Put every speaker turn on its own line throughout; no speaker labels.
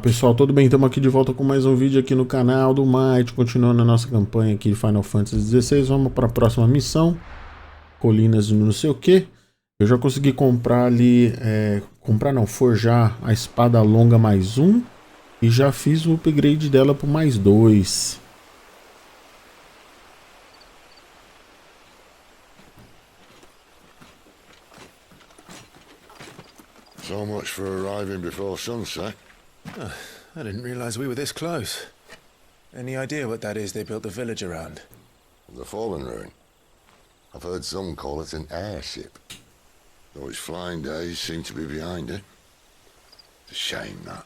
Pessoal, tudo bem? Estamos aqui de volta com mais um vídeo aqui no canal do Might, continuando a nossa campanha aqui de Final Fantasy XVI. Vamos para a próxima missão, Colinas de não sei o que. Eu já consegui comprar ali, forjar a espada longa mais 1 e já fiz o upgrade dela para mais 2.
So much for arriving before sunset.
Oh, I didn't realize we were this close. Any idea what that is they built the village around?
The fallen ruin. I've heard some call it an airship. Though its flying days seem to be behind it. It's a shame, that.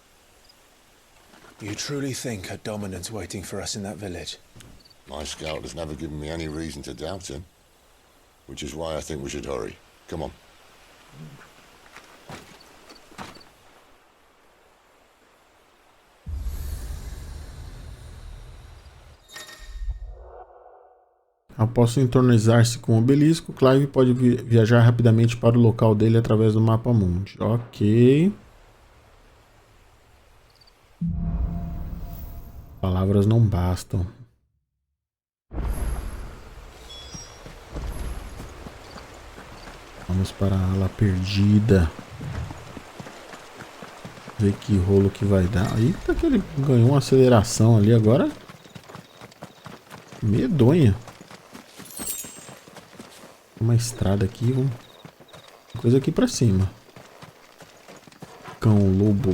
You truly think a dominant's waiting for us in that village?
My scout has never given me any reason to doubt him. Which is why I think we should hurry. Come on.
Após sintonizar-se com o obelisco, Clive pode viajar rapidamente para o local dele através do mapa mundi. Ok. Palavras não bastam. Vamos para a ala perdida. Ver que rolo que vai dar. Eita, que ele ganhou uma aceleração ali agora. Medonha. Uma estrada aqui, vamos. Coisa aqui pra cima. Cão lobo.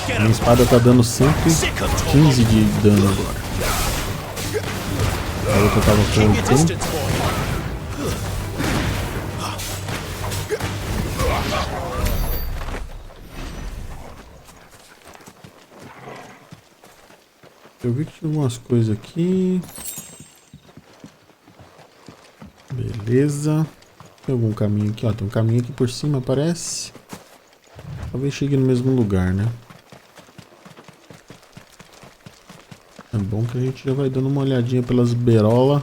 Minha espada tá dando 115 de dano agora. A outra tava com 80. Eu vi que tinha algumas coisas aqui. Beleza. Tem algum caminho aqui, ó. Tem um caminho aqui por cima, parece. Talvez chegue no mesmo lugar, né? É bom que a gente já vai dando uma olhadinha pelas berolas.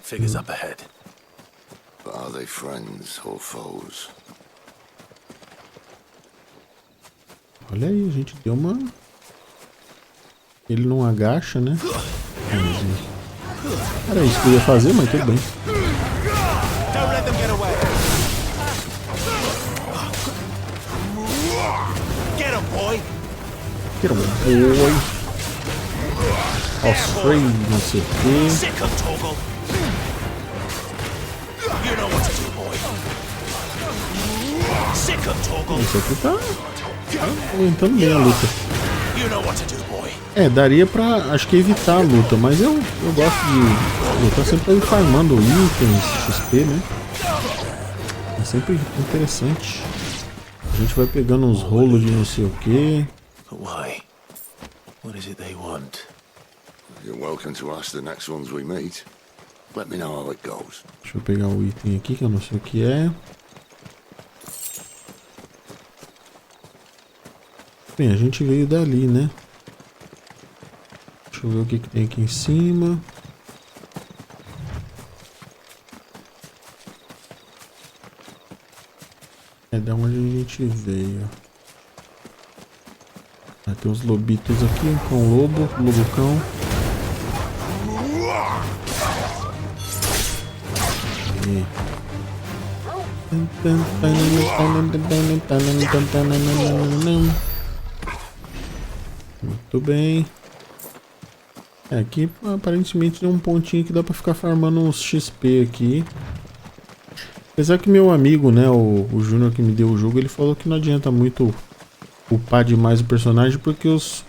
Figures up ahead.
Are they friends or foes?
Olha aí, a gente deu uma... Ele não agacha, né? Era isso que eu ia fazer, mas tudo bem. Get him, boy. Australia, não sei o que. Isso aqui tá aguentando bem a luta. Daria pra, acho que evitar a luta, mas eu gosto de lutar sempre pra ir farmando itens, XP, né? É sempre interessante. A gente vai pegando uns rolos de não sei o que.
Why? What is it they want?
You're welcome to ask the next ones we meet. Let me know how it goes.
Deixa eu pegar o item aqui que eu não sei o que é. Bem, a gente veio dali, né? Deixa eu ver o que tem aqui em cima. É da onde a gente veio. Tem os lobitos aqui, um cão lobo, lobo-cão. Muito bem. Aqui aparentemente tem um pontinho que dá pra ficar farmando uns XP aqui. Apesar que meu amigo, né, o Júnior que me deu o jogo, ele falou que não adianta muito upar demais o personagem, porque os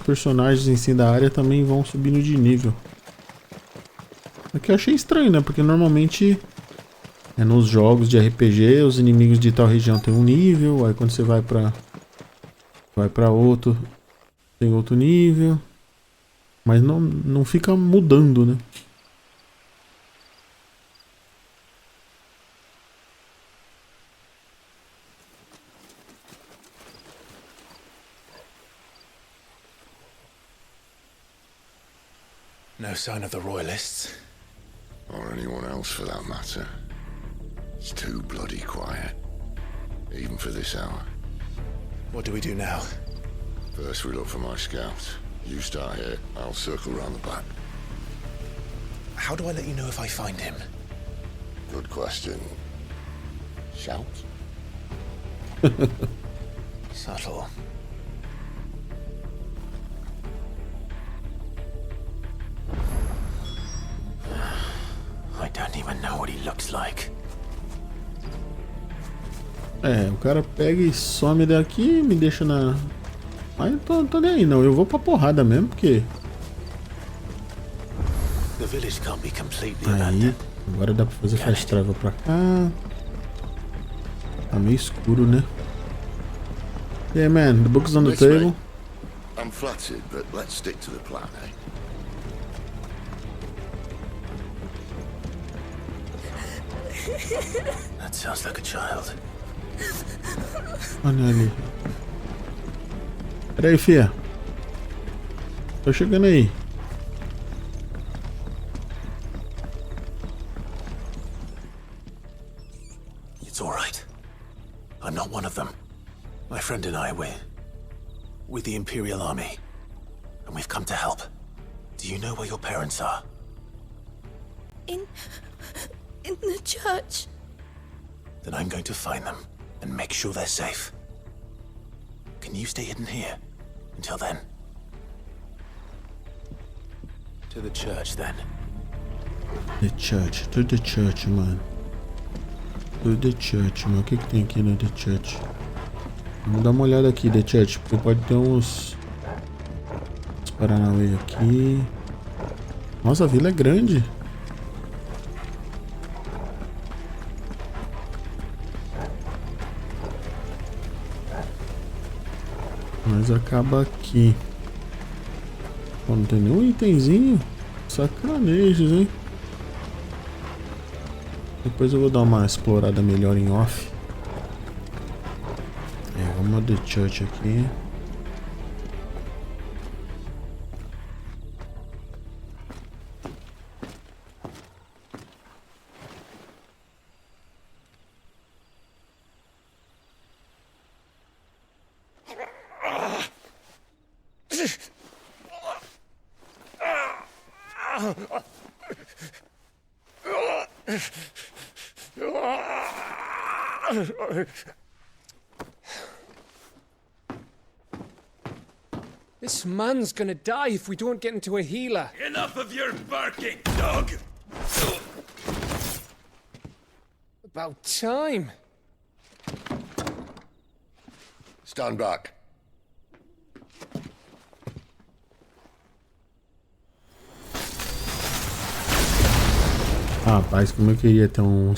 personagens em si da área também vão subindo de nível. Aqui eu achei estranho, né, porque normalmente nos jogos de RPG os inimigos de tal região tem um nível, aí quando você vai pra outro tem outro nível. Mas não fica mudando, né?
No sign of the royalists.
Or anyone else for that matter. It's too bloody quiet. even for this hour.
What do we do now?
First we look for my scouts. You start here, I'll circle round the back.
How do I let you know if I find him?
Good question. Shout?
Subtle. I don't even know what he looks like.
É, o cara pega e some daqui e me deixa na... Mas eu tô nem aí não, eu vou pra porrada mesmo, porque...
The village can't be completely
Aí,
abandoned.
agora dá pra fazer fast travel pra cá. Tá meio escuro, né? Yeah man, the book's on the
This way.
table.
I'm flattered, but let's stick to the plan, eh?
That sounds like a child.
Olha ali. Pera aí, fia. Tô chegando aí.
It's all right. I'm not one of them. My friend and I, we're with the Imperial Army, and we've come to help. Do you know where your parents are?
In the church.
Then I'm going to find them and make sure they're safe. Can you stay hidden here until then? To the church, then.
The church, to the church, mano. To the church, mano. O que tem aqui no The Church? Vamos dar uma olhada aqui, The Church, porque pode ter uns Paranauê aqui. Nossa, a vila é grande. Mas acaba aqui. Pô, não tem nenhum itemzinho. Sacanejos, hein? Depois eu vou dar uma explorada melhor em off. É, vamos a The Church aqui.
This man's gonna die if we don't get into a healer.
Enough of your barking, dog!
About time.
Stand back.
Rapaz, como eu queria ter um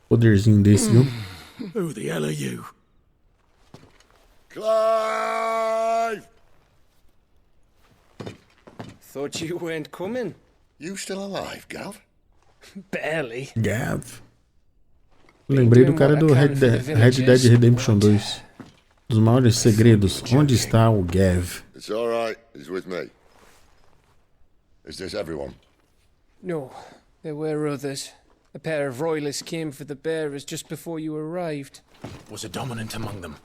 poderzinho desse, viu?
Who the hell are you?
Clive!
Thought you weren't coming.
You still alive, Gav?
Barely.
Gav. Lembrei do cara do Red Dead Redemption 2. Dos maiores segredos. Onde está o Gav?
It's all right. He's with me. Is this everyone?
No, there were others. A pair of royalists came for the bearers just before you arrived.
Was a dominant among them?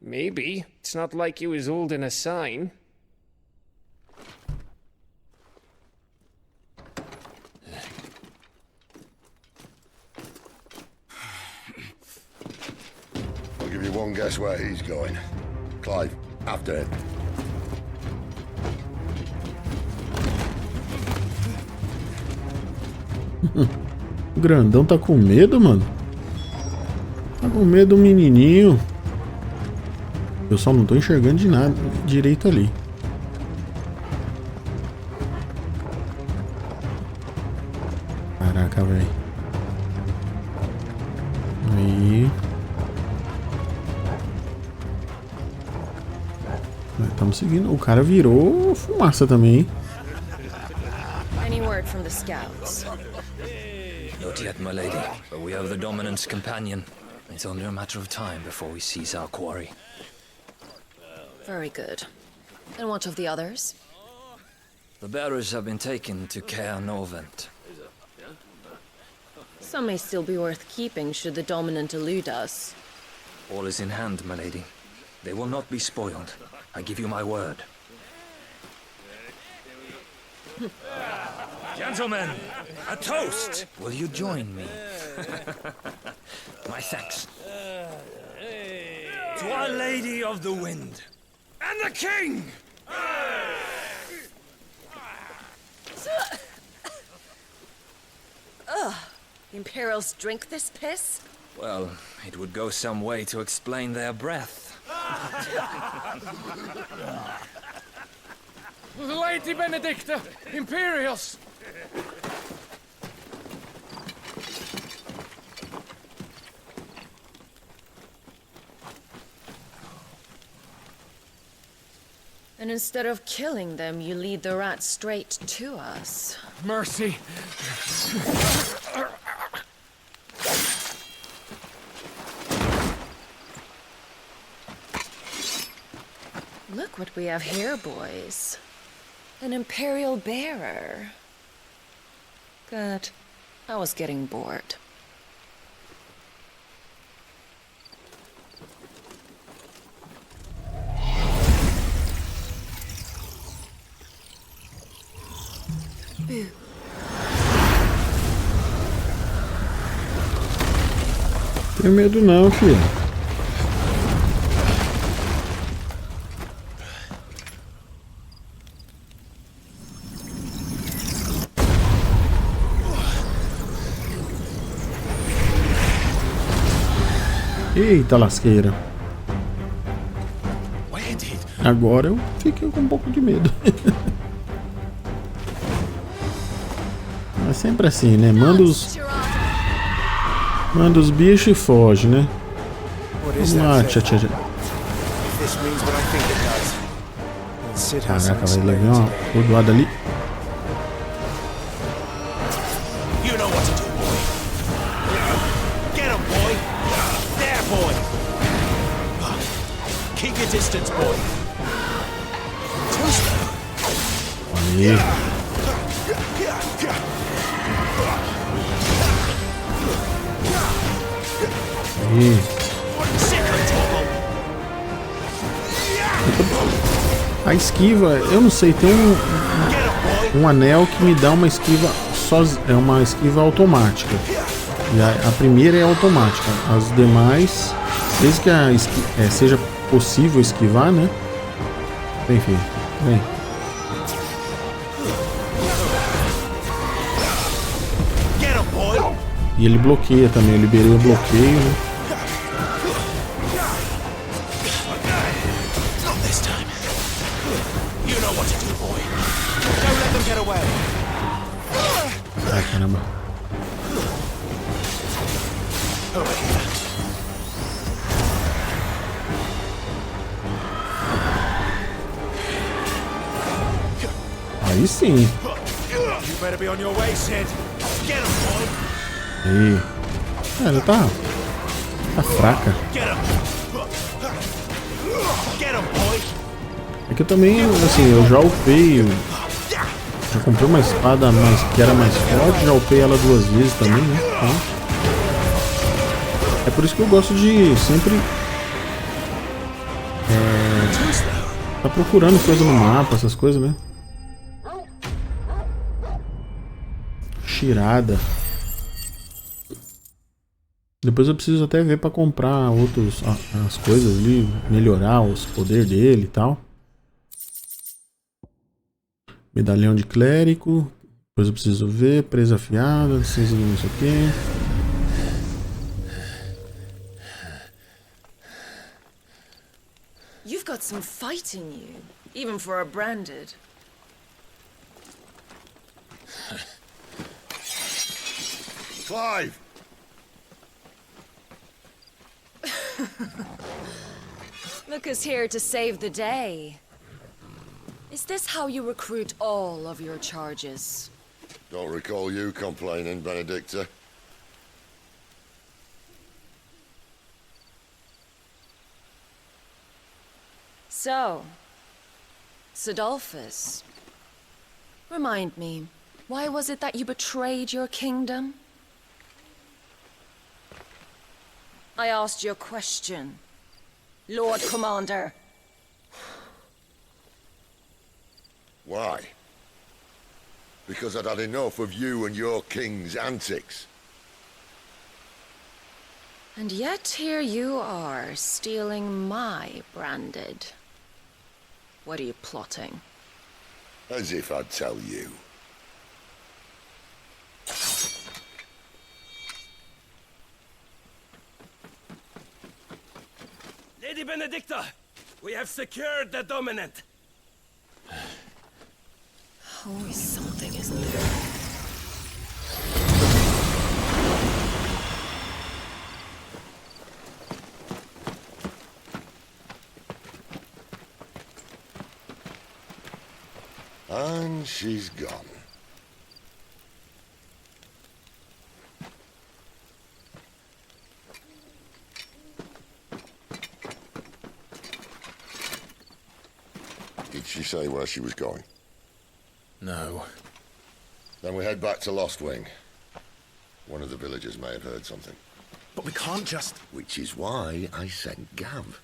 Maybe. It's not like he was holding a sign.
I'll give you one guess where he's going. Clive, after him.
O grandão tá com medo, mano? Tá com medo do menininho. Eu só não tô enxergando de nada direito ali. Caraca, velho. Aí. Estamos seguindo. O cara virou fumaça também, hein?
Any word from the scouts?
Not yet, my lady, but we have the dominant's companion. It's only a matter of time before we seize our quarry.
Very good. And what of the others?
The bearers have been taken to Caer Novent.
Some may still be worth keeping should the dominant elude us.
All is in hand, my lady. They will not be spoiled. I give you my word. Gentlemen, a toast! Will you join me? My thanks.
To Our Lady of the Wind. And the King!
The Imperials drink this piss?
Well, it would go some way to explain their breath.
Lady Benedicta! Imperials!
And instead of killing them, you lead the rats straight to us.
Mercy!
Look what we have here, boys. An Imperial bearer. Good. I was getting bored. Boo.
Tenho medo não, filho. Eita lasqueira. Agora eu fiquei com um pouco de medo. É sempre assim, né? Manda os bichos e foge, né? Vamos lá, tchau. Caraca, vai levar o doado ali.
Distance, boy.
Aí. Aí. A esquiva, eu não sei, tem um anel que me dá uma esquiva é uma esquiva automática. E a primeira é automática. As demais, desde que seja possível esquivar, né? Vem, filho. Vem. E ele bloqueia também. Eu liberei o bloqueio, né? Ai, caramba. Aí sim. Aí. Ela tá fraca. É que eu também, assim, eu já upei. Já comprei uma espada que era mais forte, já upei ela 2 vezes também, né? Então, é por isso que eu gosto de sempre tá procurando coisa no mapa, essas coisas, né? Tirada. Depois eu preciso até ver para comprar as coisas ali, melhorar os poderes dele e tal. Medalhão de clérigo. Depois eu preciso ver presa afiada, preciso não sei o quê.
You've got some fight in you, even for a branded.
Clive!
Look who's here to save the day. Is this how you recruit all of your charges?
Don't recall you complaining, Benedicta.
So, Sidolphus, remind me, why was it that you betrayed your kingdom? I asked you a question. Lord Commander.
Why? Because I'd had enough of you and your king's antics.
And yet here you are, stealing my branded. What are you plotting?
As if I'd tell you.
Lady Benedicta, we have secured the dominant.
Always something, isn't there?
And she's gone. Did she say where she was going?
No.
Then we head back to Lost Wing. One of the villagers may have heard something.
But we can't just...
Which is why I sent Gav.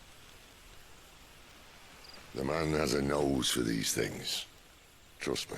The man has a nose for these things. Trust me.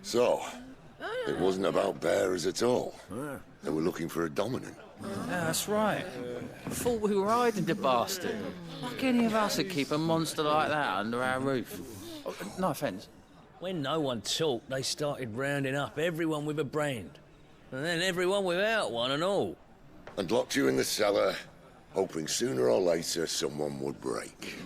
So, it wasn't about bearers at all. They were looking for a dominant.
Yeah, that's right. Thought we were hiding the bastard. Like any of us would keep a monster like that under our roof. Oh, no offence.
When no one talked, they started rounding up everyone with a brand. And then everyone without one and all.
And locked you in the cellar, hoping sooner or later someone would break.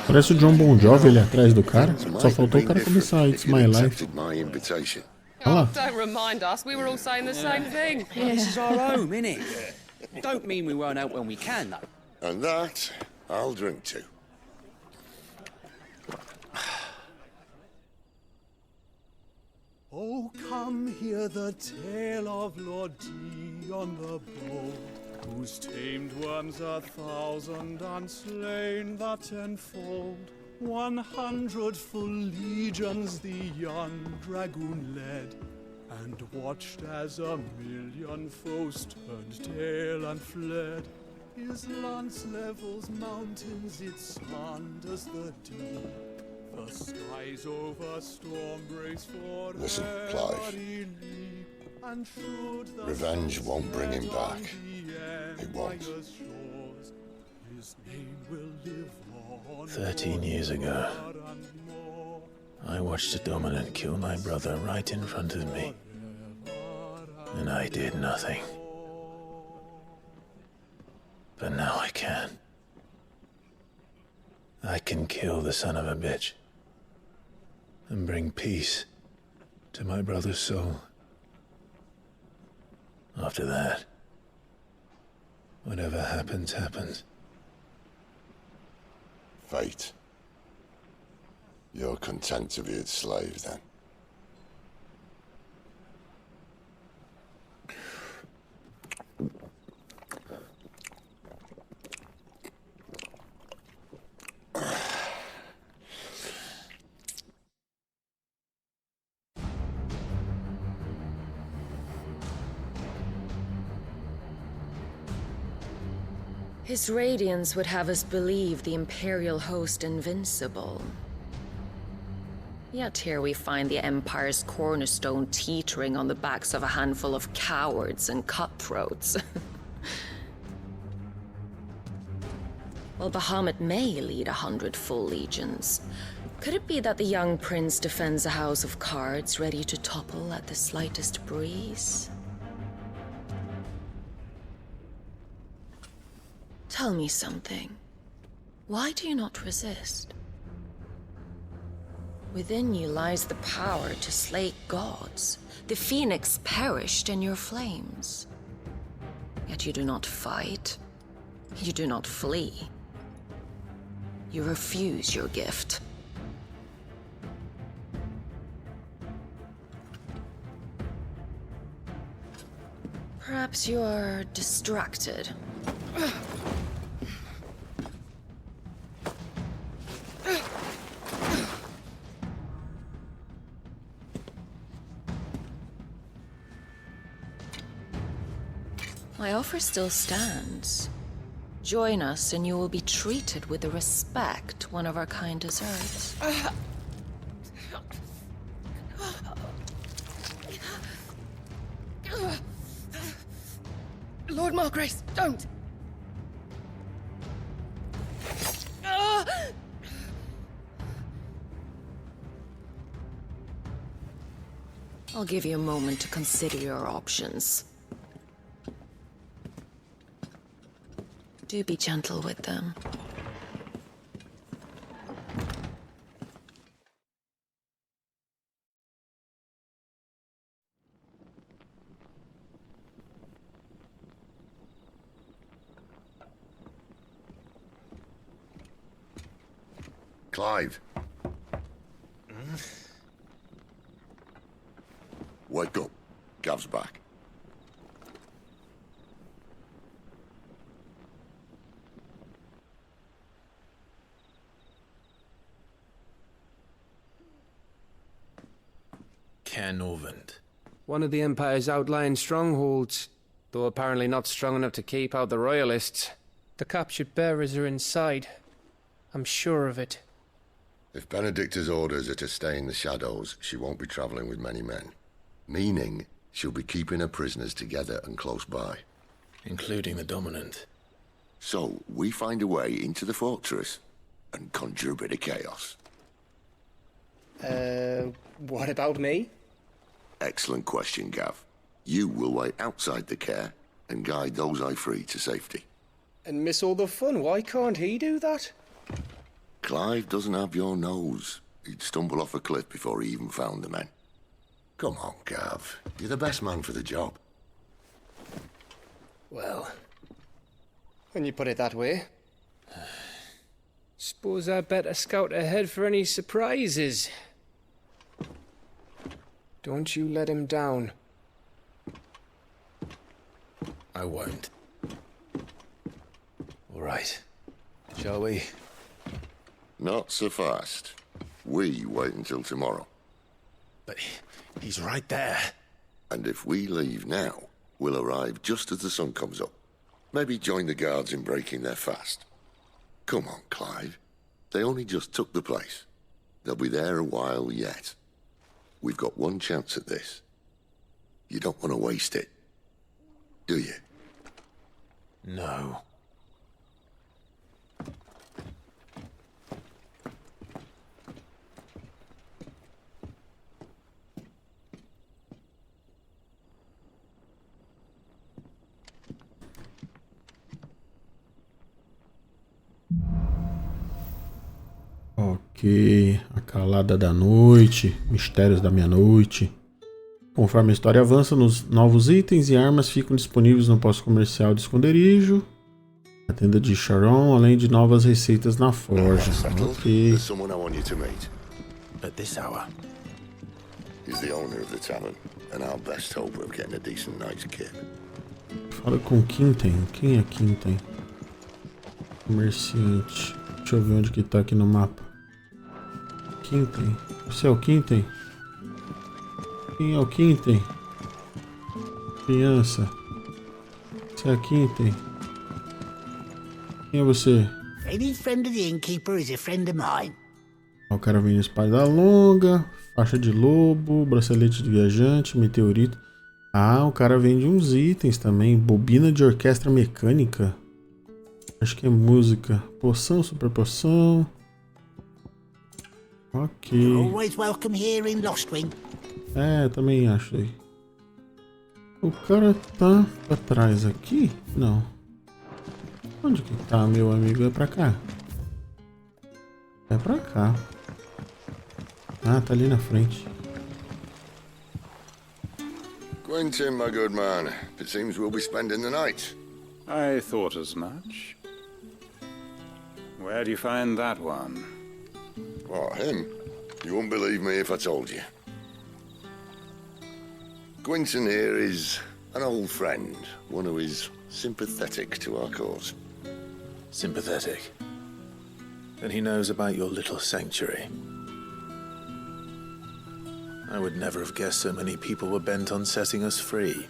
Parece o John Bon Jovi ali atrás do cara. Só faltou o cara começar a It's My Life.
My invitation.
Oh, don't remind us. We were all saying the same thing.
Yeah, this is our home, innit? Don't mean we won't out when we can, though.
And that, I'll drink to.
Oh, come hear the tale of Lord Dion the Bold, whose tamed worms 1,000 and slain the tenfold. 100 full legions the young dragoon led, and watched as 1,000,000 foes turned tail and fled. His lance levels mountains, it slanders the deep. The skies over storm breaks for
Listen, Clive. Revenge won't bring him back. It won't.
13 years ago, I watched a dominant kill my brother right in front of me. And I did nothing. But now I can. I can kill the son of a bitch. And bring peace to my brother's soul. After that, whatever happens, happens.
Fate. You're content to be its slave, then?
His radiance would have us believe the Imperial host invincible. Yet here we find the Empire's cornerstone teetering on the backs of a handful of cowards and cutthroats. While Bahamut may lead 100 full legions, could it be that the young prince defends a house of cards ready to topple at the slightest breeze? Tell me something. Why do you not resist? Within you lies the power to slay gods. The phoenix perished in your flames. Yet you do not fight. You do not flee. You refuse your gift. Perhaps you are distracted. My offer still stands. Join us and you will be treated with the respect one of our kind deserves.
Lord Margrace, don't!
I'll give you a moment to consider your options. Do be gentle with them.
Clive. Wake up. Gav's back.
Canovant.
One of the Empire's outlying strongholds, though apparently not strong enough to keep out the Royalists. The captured bearers are inside. I'm sure of it.
If Benedicta's orders are to stay in the shadows, she won't be traveling with many men. Meaning, she'll be keeping her prisoners together and close by.
Including the Dominant.
So, we find a way into the fortress and conjure a bit of chaos.
What about me?
Excellent question, Gav. You will wait outside the care and guide those I free to safety.
And miss all the fun. Why can't he do that?
Clive doesn't have your nose. He'd stumble off a cliff before he even found the men. Come on, Gav. You're the best man for the job.
Well, when you put it that way. Suppose I better scout ahead for any surprises. Don't you let him down.
I won't. All right. Shall we?
Not so fast. We wait until tomorrow.
But he's right there.
And if we leave now, we'll arrive just as the sun comes up. Maybe join the guards in breaking their fast. Come on, Clive. They only just took the place. They'll be there a while yet. We've got one chance at this. You don't want to waste it, do you?
No.
Ok, a calada da noite, mistérios da meia-noite. Conforme a história avança, novos itens e armas ficam disponíveis no posto comercial de esconderijo, a tenda de Sharon, além de novas receitas na forja. Ok.
There's someone I want you to meet.
At this hour.
He's the owner of the tavern, and our best hope of getting a decent night's kip.
Fala com Quinten. Quem é Quinten? Comerciante. Deixa eu ver onde que tá aqui no mapa. Quinten. Você é o Quinten? Quem é o Quinten? Criança. Você é a Quinten? Quem é você?
Any friend of the innkeeper is a friend of mine.
O cara vem espada longa, faixa de lobo, bracelete de viajante, meteorito. Ah, o cara vende uns itens também. Bobina de orquestra mecânica. Acho que é música. Poção, super poção. Ok.
You're always welcome here in Lostwing.
É, também acho aí. O cara tá pra trás aqui? Não. Onde que tá, meu amigo? É pra cá? É pra cá. Ah, tá ali na frente.
Quentin, my good man. It seems we'll be spending the night.
I thought as much. Where do you find that one?
What, him? You wouldn't believe me if I told you. Gwynson here is an old friend, one who is sympathetic to our cause.
Sympathetic? Then he knows about your little sanctuary. I would never have guessed so many people were bent on setting us free.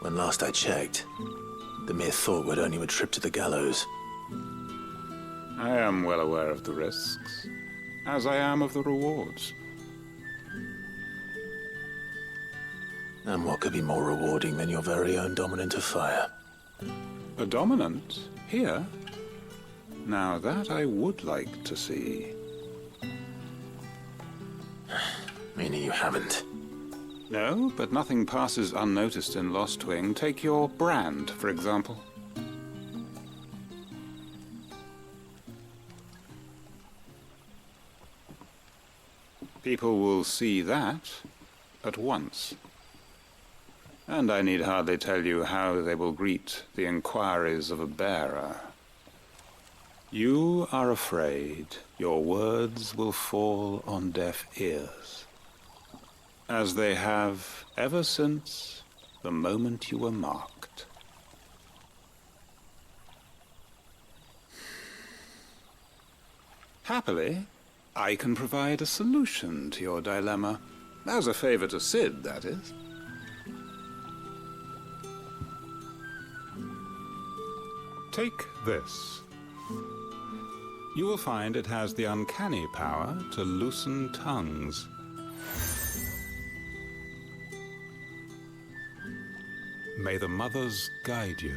When last I checked, the mere thought would earn you a trip to the gallows.
I am well aware of the risks, as I am of the rewards.
And what could be more rewarding than your very own dominant of fire?
A dominant? Here? Now that I would like to see.
Meaning you haven't?
No, but nothing passes unnoticed in Lost Wing. Take your brand, for example. People will see that at once. And I need hardly tell you how they will greet the inquiries of a bearer. You are afraid your words will fall on deaf ears, as they have ever since the moment you were marked. Happily, I can provide a solution to your dilemma. As a favor to Sid, that is. Take this. You will find it has the uncanny power to loosen tongues. May the mothers guide you.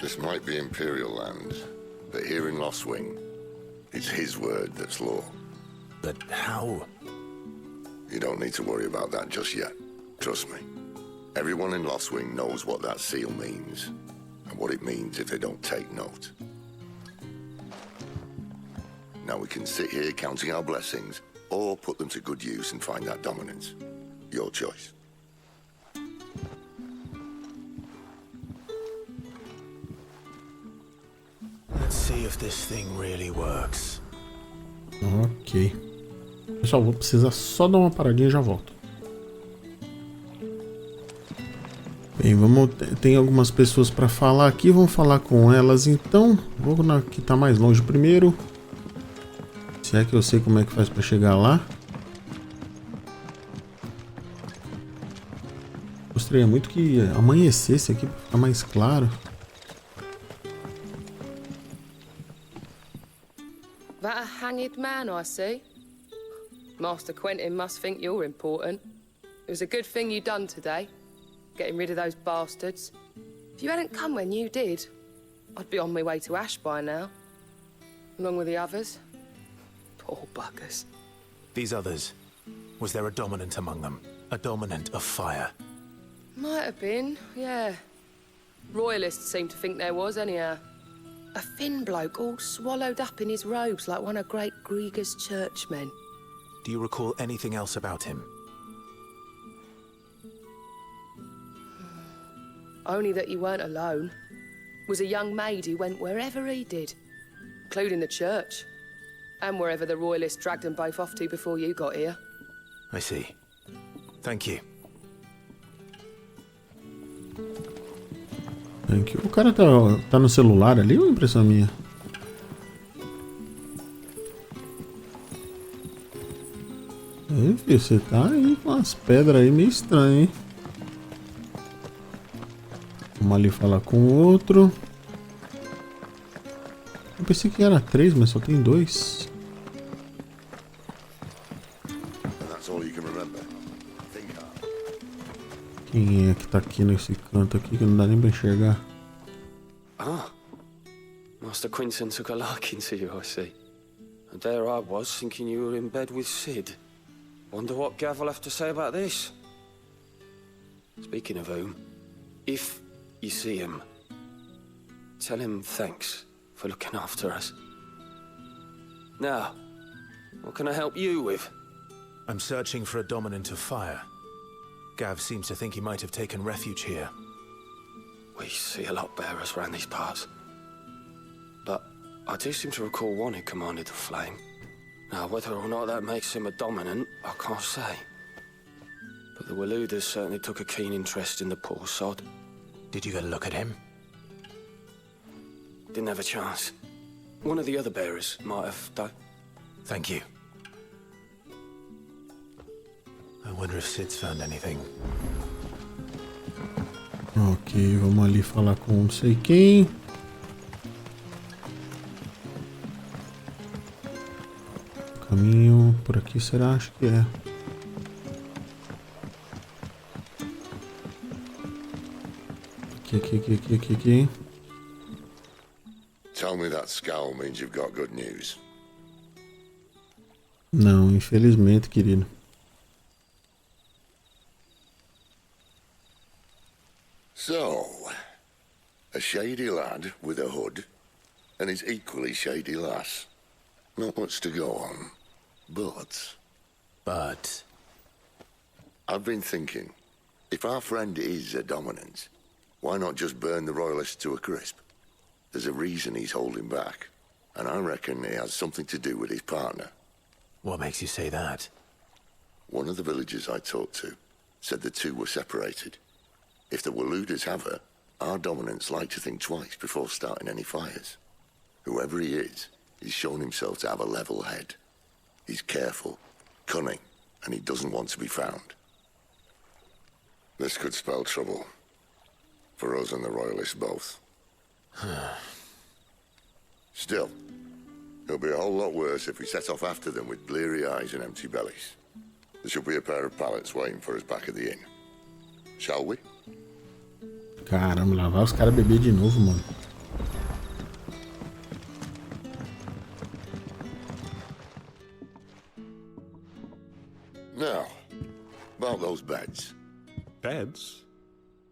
This might be Imperial land, but here in Lost Wing, it's his word that's law.
But how?
You don't need to worry about that just yet. Trust me. Everyone in Lost Wing knows what that seal means, and what it means if they don't take note. Now we can sit here counting our blessings, or put them to good use and find that dominance. Your choice.
Let's see if this thing really works.
Ok. Pessoal, vou precisar só dar uma paradinha e já volto. Bem, vamos. Tem algumas pessoas para falar aqui, vamos falar com elas então. Vou na que tá mais longe primeiro. Se é que eu sei como é que faz para chegar lá. Gostaria muito que amanhecesse aqui para ficar mais claro.
That a hanged man I see? Master Quentin must think you're important. It was a good thing you done today, getting rid of those bastards. If you hadn't come when you did, I'd be on my way to Ash by now, along with the others. Poor buggers.
These others, was there a dominant among them? A dominant of fire?
Might have been, yeah. Royalists seem to think there was, anyhow. A thin bloke all swallowed up in his robes like one of great Grieger's churchmen.
Do you recall anything else about him?
Only that you weren't alone. Was a young maid who went wherever he did, including the church, and wherever the Royalists dragged them both off to before you got here.
I see. Thank you.
Thank you. O cara tá no celular ali ou é impressão minha? Ei, filho, você tá aí com as pedras aí meio estranho, hein? Vamos ali falar com o outro. Eu pensei que era 3, mas só tem 2. Quem é que tá aqui nesse canto aqui que não dá nem pra enxergar?
Ah, Master Quinton took a liking to you, I see. And there I was, thinking you were in bed with Sid. Wonder what Gav will have to say about this. Speaking of whom, if you see him, tell him thanks for looking after us. Now, what can I help you with?
I'm searching for a dominant of fire. Gav seems to think he might have taken refuge here.
We see a lot bearers around these parts. But I do seem to recall one who commanded the flame. Now, whether or not that makes him a dominant, I can't say. But the Waluders certainly took a keen interest in the poor sod.
Did you get a look at him?
Didn't have a chance. One of the other bearers might have done.
Thank you. I wonder if Sid's found anything.
Ok, vamos ali falar com não sei quem. Caminho por aqui, será? Acho que é. Aqui.
Tell me that scowl means you've got good news.
Não, infelizmente, querido.
So, a shady lad with a hood, and his equally shady lass. Not much to go on, but... I've been thinking, if our friend is a dominant, why not just burn the royalists to a crisp? There's a reason he's holding back, and I reckon it has something to do with his partner.
What makes you say that?
One of the villagers I talked to said the two were separated. If the Waluders have her, our dominants like to think twice before starting any fires. Whoever he is, he's shown himself to have a level head. He's careful, cunning, and he doesn't want to be found. This could spell trouble. For us and the royalists both. Still, it'll be a whole lot worse if we set off after them with bleary eyes and empty bellies. There should be a pair of pallets waiting for us back at the inn. Shall we?
Caramba, lá vai os caras beber de novo, mano.
Now, about those beds.
Beds?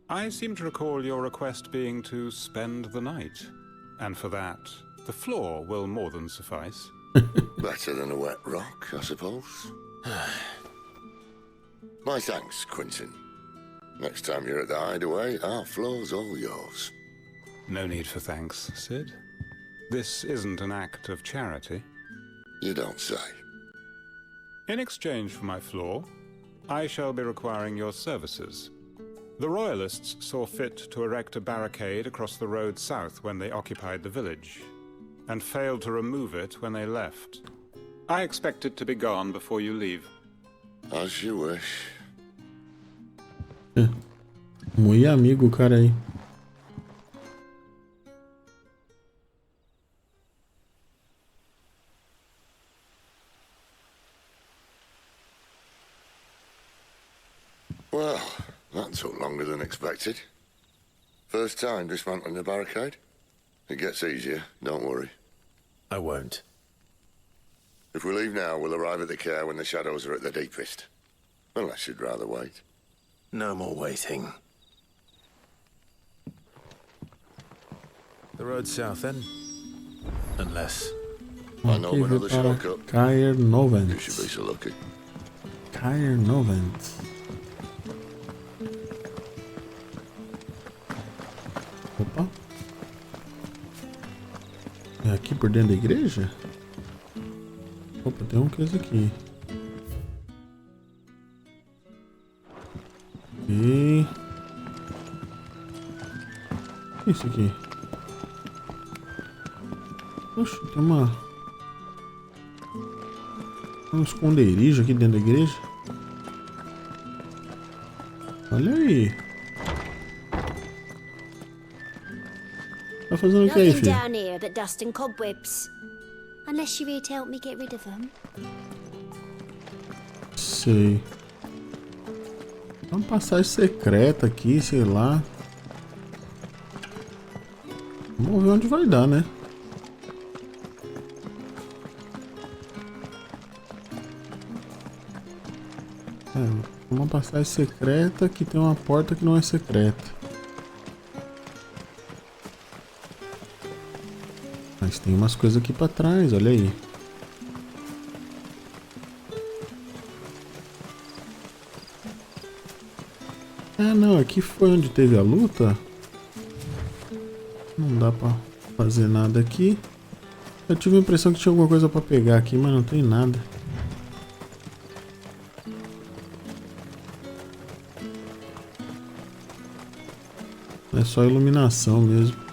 I seem to recall your request being to spend the night. And for that, the floor will more than suffice.
Better than a wet rock, I suppose. My thanks, Quinton. Next time you're at the hideaway, our floor's all yours.
No need for thanks, Sid. This isn't an act of charity.
You don't say.
In exchange for my floor, I shall be requiring your services. The Royalists saw fit to erect a barricade across the road south when they occupied the village, and failed to remove it when they left. I expect it to be gone before you leave.
As you wish.
Muito amigo o cara aí.
Well, that took longer than expected. First time dismantling the barricade? It gets easier, don't worry.
I won't.
If we leave now, we'll arrive at the care when the shadows are at their deepest. Unless you'd rather wait.
No more waiting. The road south then? Unless...
I know another shortcut.
Cairnovent.
You should be so lucky.
Cairnovent. Opa. É aqui por dentro da igreja? Opa, tem uma coisa aqui. E... o que é isso aqui? Oxe, tem um esconderijo aqui dentro da igreja. Olha aí. Tá fazendo o que aí,
Nothing
filho?
down here but dust and cobwebs. Unless you're here to help me get rid of them.
Sei. É uma passagem secreta aqui, sei lá. Vamos ver onde vai dar, né? É uma passagem secreta que tem uma porta que não é secreta. Mas tem umas coisas aqui pra trás, olha aí. Ah, não, aqui foi onde teve a luta. Não dá pra fazer nada aqui. Eu tive a impressão que tinha alguma coisa pra pegar aqui, mas não tem nada. É só iluminação mesmo.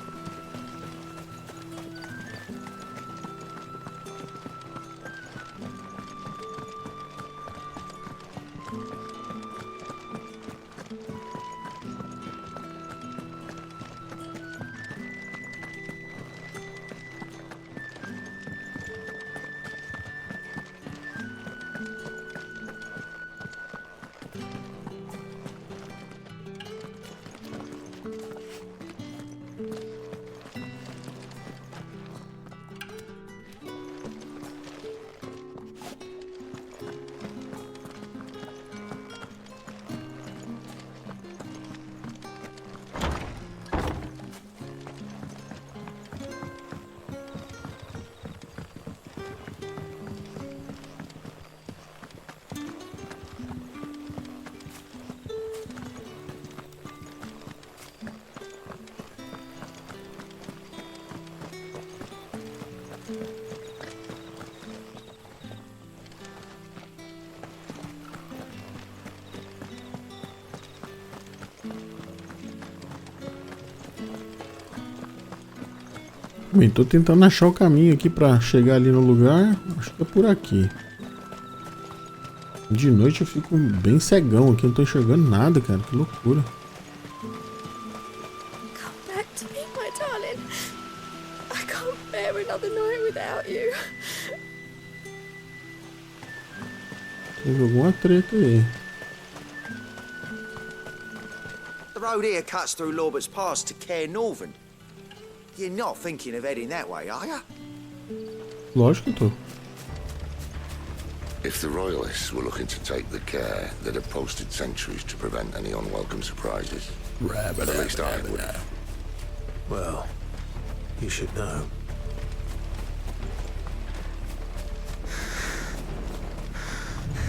Bem, tô tentando achar o caminho aqui pra chegar ali no lugar. Acho que é por aqui. De noite eu fico bem cegão aqui, não tô enxergando nada, cara. Que loucura.
Come back to me, my darling. I can't bear another night without you.
Teve alguma treta aí.
The road here cuts through Lorbert's Pass to Care Northern. You're not thinking of heading that way, are you?
Lógico que eu tô.
If the Royalists were looking to take the care that had posted sentries to prevent any unwelcome surprises, at least I would.
Well, you should know.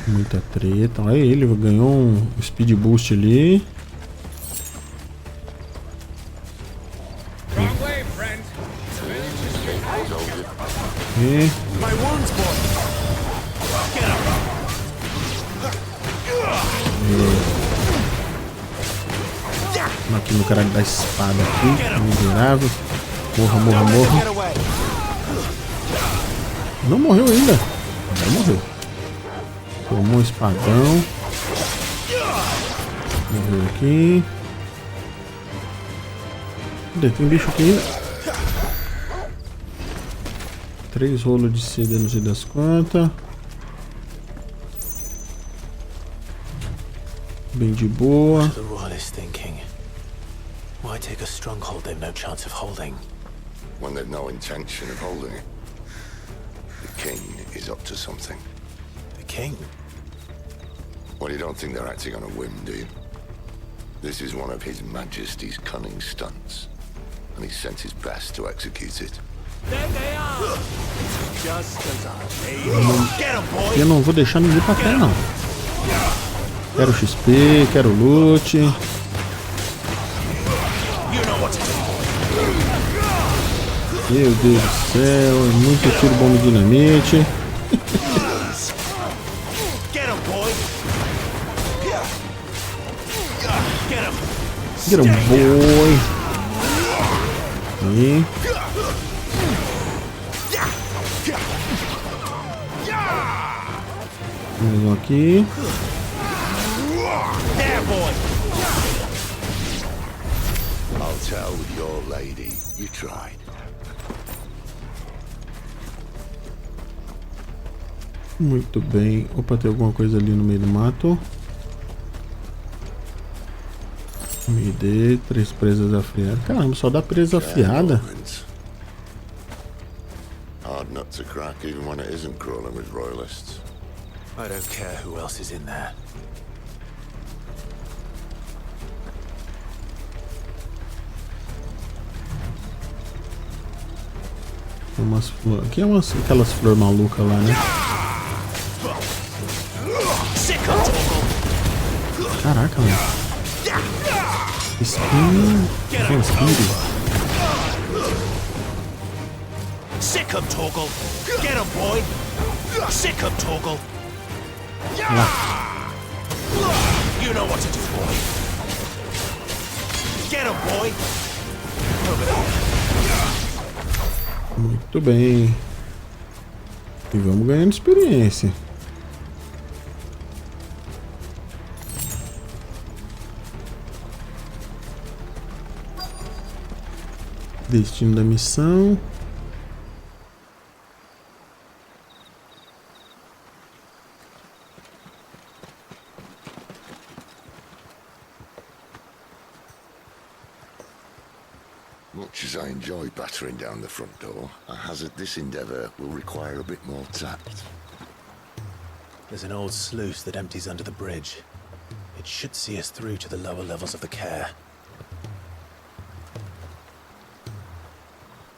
Muita treta. Olha ele, ganhou um speed boost ali. E... aqui no caralho da espada aqui, miserável. Morra, morra, morra. Não morreu ainda. Não morreu. Tomou um espadão. Morreu aqui. Cadê? Tem bicho aqui ainda. 3 rolos de seda, não sei das quantas. Bem de boa.
The Royalists thinking, why take a stronghold they've no chance of holding?
When they've no intention of holding it. The king is up to something.
The king?
Well, you don't think they're acting on a whim, do you? This is one of His Majesty's cunning stunts, and he's sent his best to execute it.
There they are. Just as I get 'em, boy.
Eu não vou deixar ninguém pra trás, não. Quero XP, quero loot. Meu Deus do céu, é muito tiro, bomba e dinamite. Get 'em, boy. E... mais um aqui.
I'll tell your lady you tried.
Muito bem. Opa, tem alguma coisa ali no meio do mato. Me dê 3 presas afiadas. Caramba, só dá presa afiada.
Hard nut to crack even when it isn't crawling with Royalists.
I don't care who else is in there.
Umas flores. Aqui é aquelas flores malucas lá, né? Caraca, mano.
Sick him, Torgal. Get him, boy. Sick him, Torgal. You know what to do, boy. Get him, boy. Over there.
Muito bem. E vamos ganhando experiência. Destino da missão.
Much as I enjoy battering down the front door, I hazard this endeavour will require a bit more tact.
There's an old sluice that empties under the bridge. It should see us through to the lower levels of the care.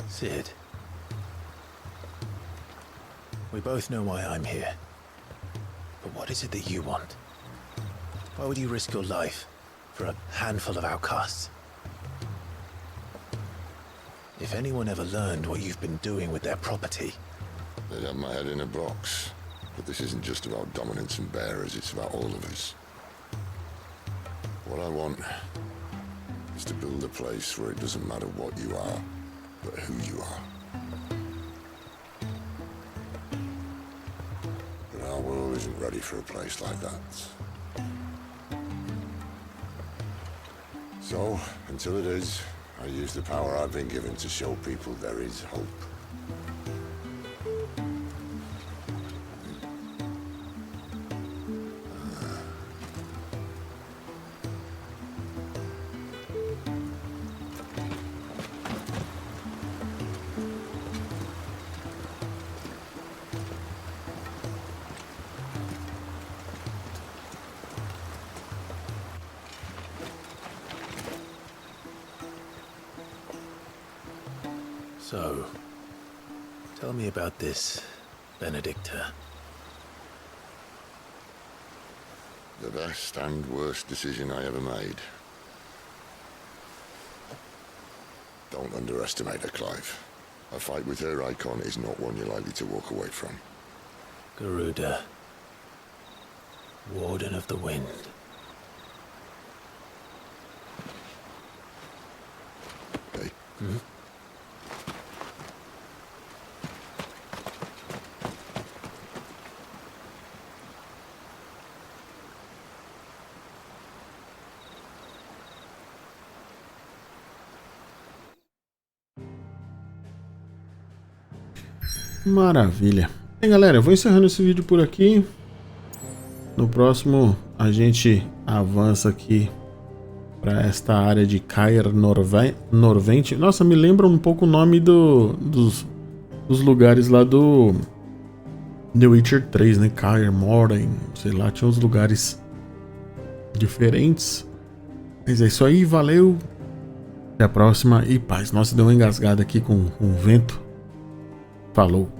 Sid. We both know why I'm here. But what is it that you want? Why would you risk your life for a handful of outcasts? If anyone ever learned what you've been doing with their property...
They'd have my head in a box. But this isn't just about dominance and bearers, it's about all of us. What I want is to build a place where it doesn't matter what you are, but who you are. But our world isn't ready for a place like that. So, until it is, I use the power I've been given to show people there is hope.
So, tell me about this, Benedicta.
The best and worst decision I ever made. Don't underestimate her, Clive. A fight with her icon is not one you're likely to walk away from.
Garuda. Warden of the Wind.
Hey.
Hmm?
Maravilha. Bem, galera, eu vou encerrando esse vídeo por aqui. No próximo a gente avança aqui para esta área de Cair Norvente. Nossa, me lembra um pouco o nome dos lugares lá do The Witcher 3, né? Cair Morhen, sei lá, tinha uns lugares diferentes. Mas é isso aí, valeu. Até a próxima e paz. Nossa, deu uma engasgada aqui com o vento. Falou.